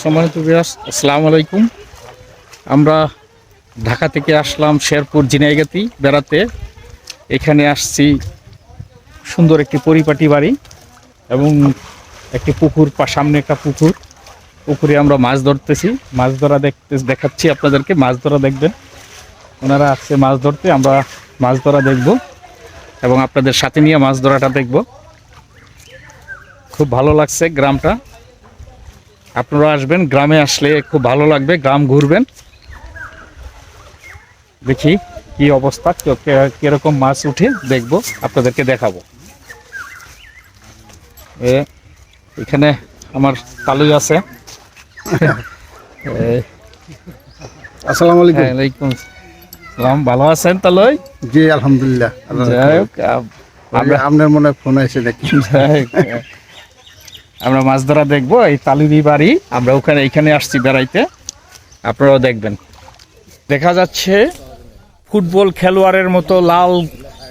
সম্মানিত ভিউয়ার্স, আসসালামু আলাইকুম। আমরা ঢাকা থেকে আসলাম শেরপুর ঝিনাইগাতি বেড়াতে। এখানে আসছি সুন্দর একটি পরিপাটি বাড়ি এবং একটি পুকুর, সামনে একটা পুকুরে আমরা মাছ ধরতেছি। মাছ ধরা দেখাচ্ছি আপনাদেরকে, মাছ ধরা দেখবেন। ওনারা আসছে মাছ ধরতে, আমরা মাছ ধরা দেখব এবং আপনাদের সাথে নিয়ে মাছ ধরাটা দেখব। খুব ভালো লাগছে গ্রামটা। আপনারা আসবেন, গ্রামে আসলে খুব ভালো লাগবে, গ্রাম ঘুরবেন। দেখি কি অবস্থা, কিরকম মাছ উঠে দেখবো, আপনাদেরকে দেখাবো। এখানে আমার তালুই আছে। আসসালামু আলাইকুম। ওয়ালাইকুম সালাম। ভালো আছেন তালুই? জি আলহামদুলিল্লাহ। যাই হোক, আপনার মনে ফোন এসে দেখি। আমরা মাছ ধরা দেখবো। এই তালুই বাড়ি, আমরা এইখানে আসছি বেড়াইতে, আপনারাও দেখবেন। দেখা যাচ্ছে ফুটবল খেলোয়াড়ের মতো লাল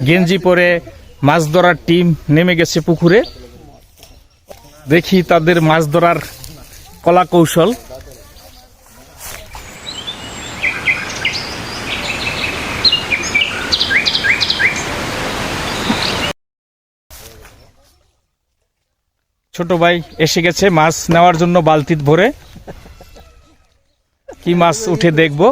গেঞ্জি পরে মাছ ধরার টিম নেমে গেছে পুকুরে। দেখি তাদের মাছ ধরার কলা কৌশল। ছোট ভাই এসে গেছে মাছ নেওয়ার জন্য বালতি ভরে। কি মাছ উঠে দেখবো।